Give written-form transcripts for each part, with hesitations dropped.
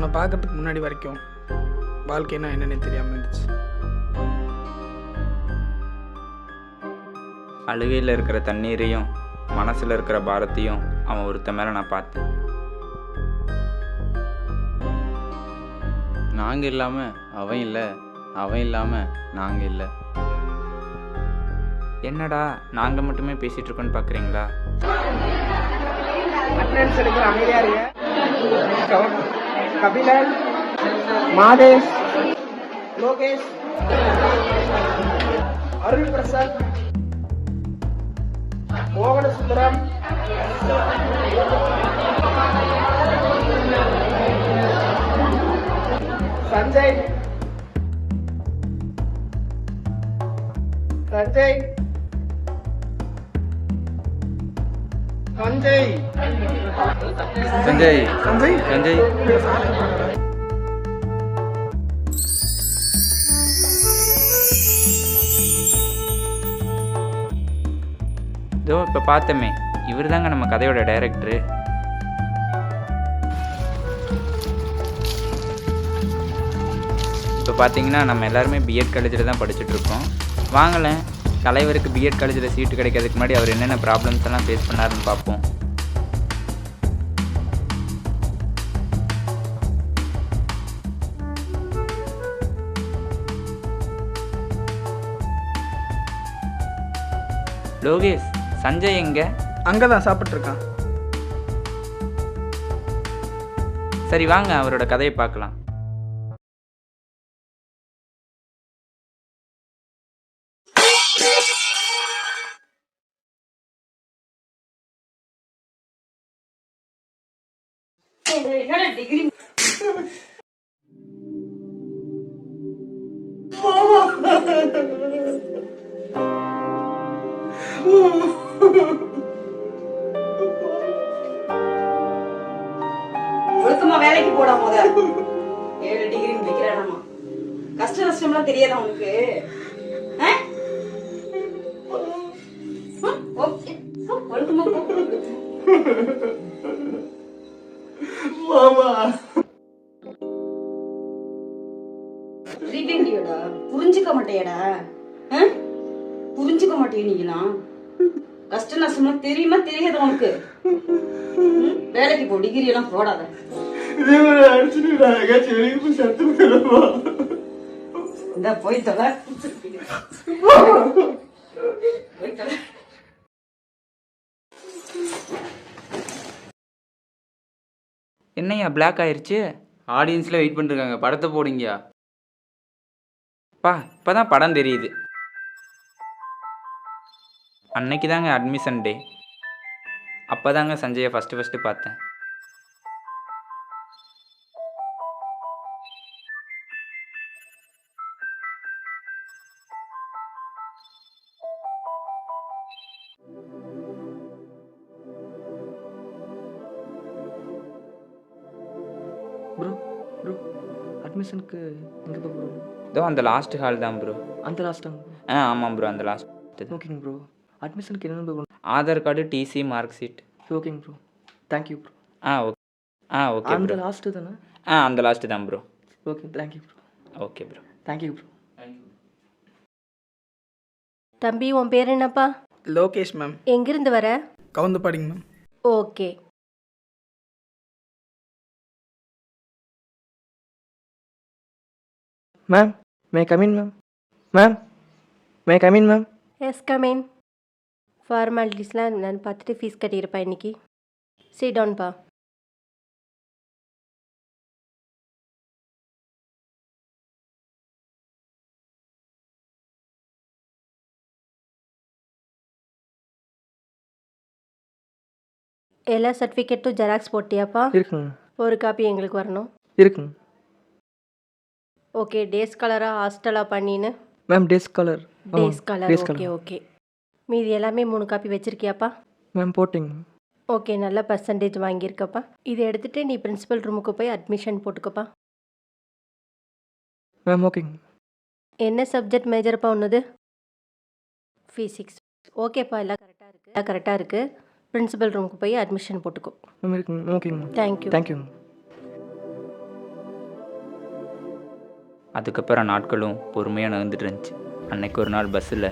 உன்னை பார்க்கறதுக்கு முன்னாடி வரைக்கும் வாழ்க்கைன்னா என்னன்னே தெரியாமல் இருந்துச்சு. அழுகையில் இருக்கிற தண்ணீரையும் மனசில் இருக்கிற பாரத்தையும் அவன் ஒருத்த மேலே நான் பார்த்தேன். நாங்கள் இல்லாமல் அவன் இல்லை, அவன் இல்லாமல் நாங்கள் இல்லை. என்னடா நாங்கள் மட்டுமே பேசிகிட்டு இருக்கோன்னு பார்க்குறீங்களா? அட்டெண்டன்ஸ் எடுக்கிற அமைதியா இருங்க. கபிலன், மாதேஷ், லோகேஷ், அருள் பிரசாத், மோகன சுந்தரம், சஞ்சய், சஞ்சய், சஞ்சய், சஞ்சய் சஞ்சய், சஞ்சய் இதோ இப்போ பார்த்தோமே, இவர் தாங்க நம்ம கதையோட டைரக்டரு. இப்போ பார்த்தீங்கன்னா நம்ம எல்லாருமே பிஎட் காலேஜில் தான் படிச்சுட்ருக்கோம். வாங்கலேன், தலைவருக்கு பிஎட் காலேஜில் சீட்டு கிடைக்கிறதுக்கு முன்னாடி அவர் என்னென்ன ப்ராப்ளம்ஸ் எல்லாம் ஃபேஸ் பண்ணாருன்னு பார்ப்போம். லோகேஷ், சஞ்சய் எங்க? அங்கே தான் சாப்பிட்ருக்கான். சரி வாங்க அவரோட கதையை பார்க்கலாம். ஒழுக்கமா வேலைக்கு போடா போத 7 டிகிரி வைக்கிறானாமா. கஷ்ட நஷ்டம்லாம் தெரியாதா உனக்கு? ஒழுக்கமா புரிஞ்சுக்க மாட்டேடா, புரிஞ்சுக்க மாட்டேன். நீங்களாம் கஷ்ட நஷ்டம்லாம் தெரியுமா தெரியாத உனக்கு? வேலைக்கு போ, டிகிரி எல்லாம் போடாத. இந்த போய் தொலை. என்னையா பிளாக் ஆயிடுச்சு? ஆடியன்ஸில் வெயிட் பண்ணிருக்காங்க, படத்தை போடுங்கயா. பா இப்போ தான் படம் தெரியுது. அன்னைக்கு தாங்க அட்மிஷன் டே. அப்போ தாங்க சஞ்சயை ஃபஸ்ட்டு பார்த்தேன். ப்ரோ ப்ரோ அட்மிஷனுக்கு எங்கே ப்ரோ? இதோ அந்த லாஸ்ட் ஹால் தான் ப்ரோ. அந்த லாஸ்ட்டாங்க? ஆமாம் ப்ரோ, அந்த லாஸ்ட். ஓகேங்க ப்ரோ. அட்மிஷனுக்கு என்னென்ன bro? Aadhaar card, TC, mark sheet. ஓகேங்க bro, thank you bro. Okay. Okay அந்த ப்ரோ. லாஸ்ட்டு தானே? அந்த லாஸ்ட்டு தான் bro. Okay, thank you bro. Okay bro. Thank you bro. தம்பி, உன் பேர் என்னப்பா? லோகேஷ் மேம். எங்கிருந்து வர? கவுந்தப்பாடிங்க ma'am. Okay. Ma'am, may come in ma'am? Ma'am, may come in ma'am? Yes come in. ஃபார்மாலிட்டிஸ்லாம் நான் பார்த்துட்டு ஃபீஸ் கட்டியிருப்பா இன்னைக்கு. சிட் டவுன்பா. எல்லா சர்டிஃபிகேட்டும் ஜெராக்ஸ் போட்டியாப்பா? இருக்குங்க. ஒரு காப்பி எங்களுக்கு வரணும். இருக்குங்க. ஓகே. டேஸ் கலராக ஹாஸ்டலாக பண்ணின்னு? Ma'am, days colour. Days colour. Okay okay. மீதி எல்லாமே 3 காப்பி வச்சுருக்கியாப்பா? மேம், போட்டிங்க. ஓகே, நல்ல பர்சன்டேஜ் வாங்கியிருக்கப்பா. இதை எடுத்துகிட்டு நீ பிரின்சிபல் ரூமுக்கு போய் அட்மிஷன் போட்டுக்கப்பா. மேம், ஓகேங்க. என்ன சப்ஜெக்ட் மேஜர்ப்பா உன்னது? ஃபிசிக்ஸ். ஓகேப்பா, எல்லாம் கரெக்டாக இருக்குது. பிரின்சிபல் ரூமுக்கு போய் அட்மிஷன் போட்டுக்கோ. மேம், இருக்குங்க. ஓகேங்க. தேங்க்யூ. தேங்க்யூங்க. அதுக்கப்புறம் நாட்களும் பொறுமையாக நகர்ந்துட்டு இருந்துச்சு. அன்னைக்கு ஒரு நாள் பஸ்ஸில்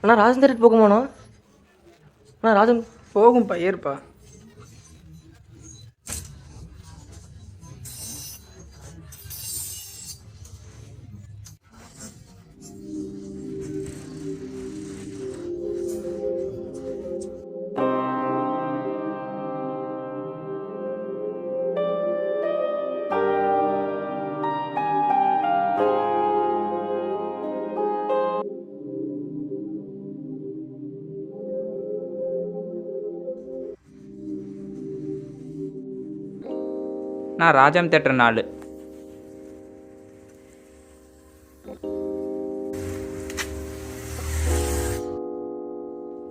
அண்ணா ராஜன் தேட்டர் போகுமாண்ணா? அண்ணா ராஜன் போகும்ப்பா, ஏறுப்பா. நான் ராஜாம் தேட்டர் 4.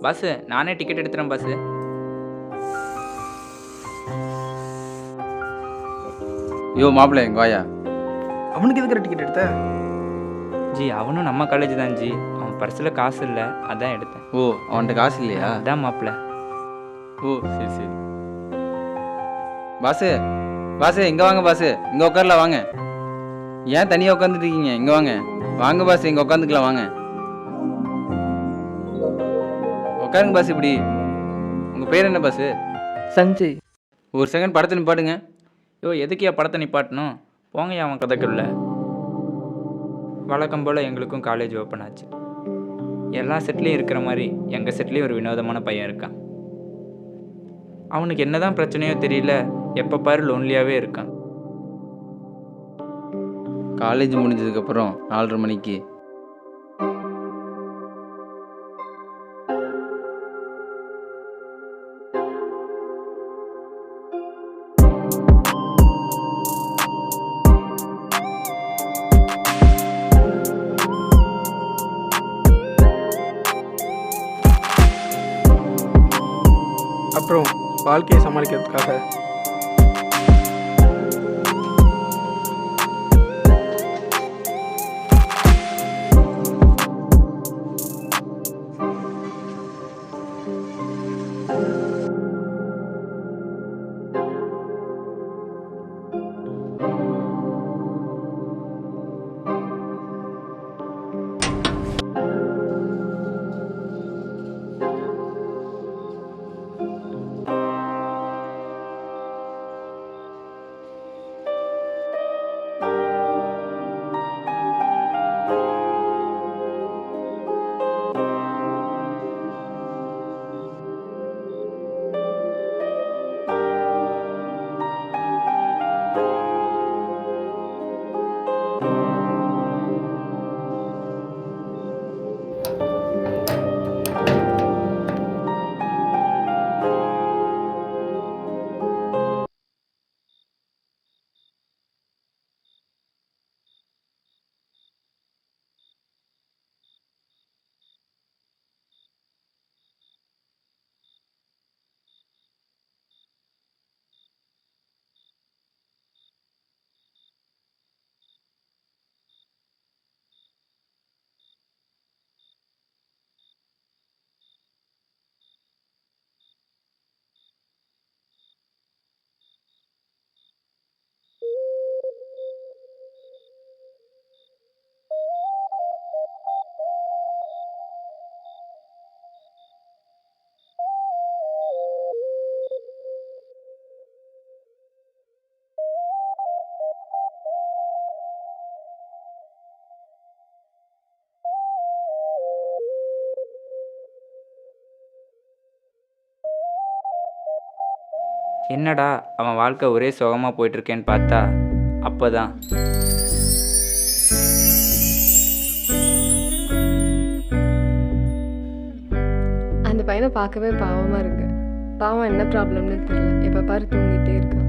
பஸ்ஸு நானே டிக்கெட் எடுத்துகிறேன் பஸ்ஸு. யோ மாப்பிள்ளை இங்க வாயா. அவனுக்கு எதுக்குற டிக்கெட் எடுத்த? ஜி அவனும் நம்ம காலேஜ் தான் ஜி. அவன் பர்ஸில் காசு இல்லை, அதான் எடுத்தேன். ஓ அவன்கிட்ட காசு இல்லையா? அதான் மாப்பிள்ள. ஓ சரி சரி. பாஸு பாஸு இங்கே வாங்க பாஸு, இங்கே உட்காரல வாங்க. ஏன் தனியாக உட்காந்துட்டு இருக்கீங்க? இங்கே வாங்க வாங்க பாஸு, இங்கே உட்காந்துக்கலாம் வாங்க. உட்காருங்க பாஸ். இப்படி உங்கள் பேர் என்ன பாஸு? சஞ்சய். ஒரு செகண்ட் படத்தை நிப்பாட்டுங்க. யோ எதுக்கியா படத்தை நிப்பாட்டணும்? போங்கய்யா அவன் கதைக்குள்ள. வழக்கம் போல் எங்களுக்கும் காலேஜ் ஓப்பன் ஆச்சு. எல்லா செட்லேயும் இருக்கிற மாதிரி எங்கள் செட்லேயும் ஒரு வினோதமான பையன் இருக்கான். அவனுக்கு என்னதான் பிரச்சனையோ தெரியல, எப்போ பாரு லோன்லியாகவே இருக்கான். காலேஜ் முடிஞ்சதுக்கப்புறம் 4:30 மணிக்கு அப்புறம் வாழ்க்கையை சமாளிக்கிறதுக்காக என்னடா அவன் வாழ்க்கை ஒரே சுகமாக போயிட்டுருக்கேன்னு பார்த்தா அப்போ தான் அந்த பையனை பார்க்கவே பாவமாக இருக்கு. பாவம் என்ன ப்ராப்ளம்னு தெரியல, எப்போ பாரு தூங்கிட்டே இருக்கான்.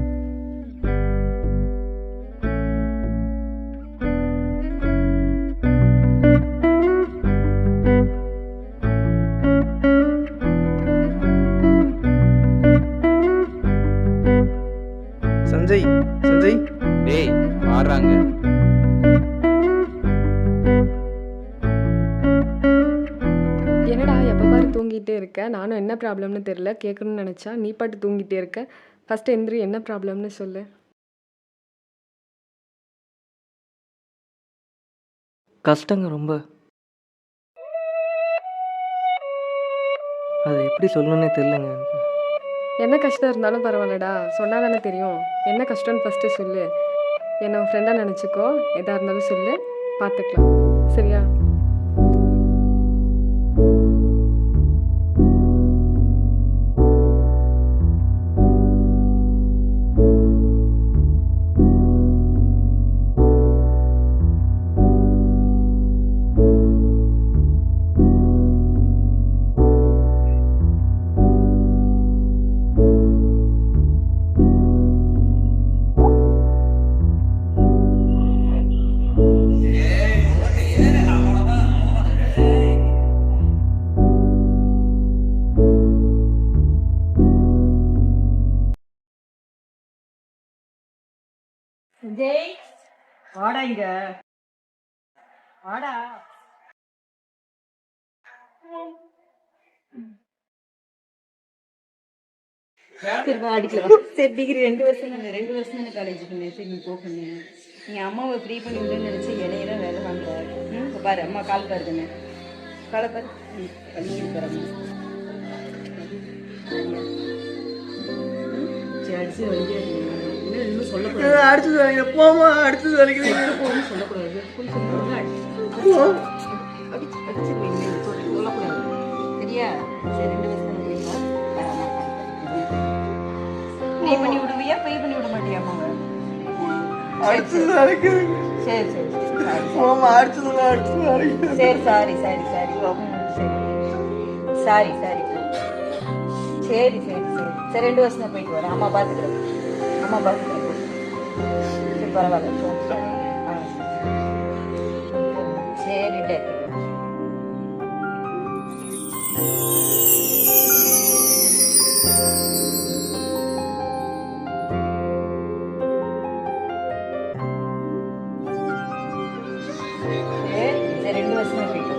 சஞ்சய் சஞ்சய் டேய் ஆடுறாங்க. என்னடா எப்போ பாரு தூங்கிட்டே இருக்க? நானும் என்ன ப்ராப்ளம்னு தெரியல கேட்கணும்னு நினச்சா நீ பாட்டு தூங்கிட்டே இருக்க. ஃபஸ்ட்டு எந்திரி, என்ன ப்ராப்ளம்னு சொல்லு. கஷ்டங்க ரொம்ப. அது எப்படி சொல்லணுன்னே தெரியலங்க எனக்கு. என்ன கஷ்டம் இருந்தாலும் பரவாயில்லடா, சொன்னால் தானே தெரியும். என்ன கஷ்டம்னு ஃபஸ்ட்டு சொல்லு. என்னை உன் ஃப்ரெண்டாக நினச்சிக்கோ, எதாக இருந்தாலும் சொல்லு, பார்த்துக்கலாம். சரியா? ஜெய், வாடா இங்க, வாடா. சரி வா, அடிக்கல வா. சரி டிகிரி 2 வருஷம் தானே, 2 வருஷம் தானே காலேஜுக்கு. சரி நீ போகணே. நீ அம்மாவை ஃப்ரீ பண்ணி விடுன்னு நினச்சி இலையெல்லாம் வேலை வாங்குறாரு. இப்போ பாரு அம்மா கால் பாரு தானே, காலை பாரு. பண்ணிட்டு பாரு அம்மா. சரி அடிச்சு வலிக்க இன்னும் சொல்லக்கூடாது. அடுத்தது வரைக்கும் போமா, அடுத்தது வரைக்கும் சொல்லக்கூடாது. சொல்லக்கூடாது சரியா? சரி 2 வருஷம் நீ பண்ணி விடுவியா, பே பண்ணி விட மாட்டியா அம்மாவை? அடுத்தது வரைக்கும் சரி சரி போமா, அடுத்தது வரைக்கும். சரி sorry sorry sorry sorry sorry சரி சரி சரி சரி 2 வருஷம் தான் போயிட்டு வரேன். அம்மா பார்த்துக்கிறேன், அம்மா பார்த்துக்கிறேன். சரி பரவாயில்ல போ. சரி டேக். சரி 2 வருஷமா போயிட்டு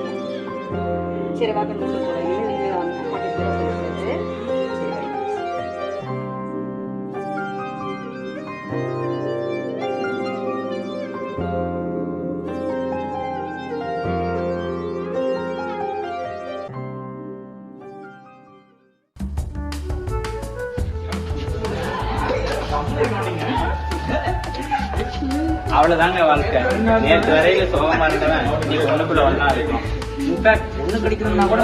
சரி வாங்க உள்ள போகிறேன். நீங்கள் அம்மாட்டி கூட சொல்லிட்டு சரி அவ்வளோதாங்க வாழ்க்கை. நேற்று வரையில சோகமா இருந்தவன் நீ ஒண்ணுக்குள்ள ஒண்ணா இருக்கும். இன்ஃபேக்ட் ஒண்ணு கிடைக்கணும்னா கூட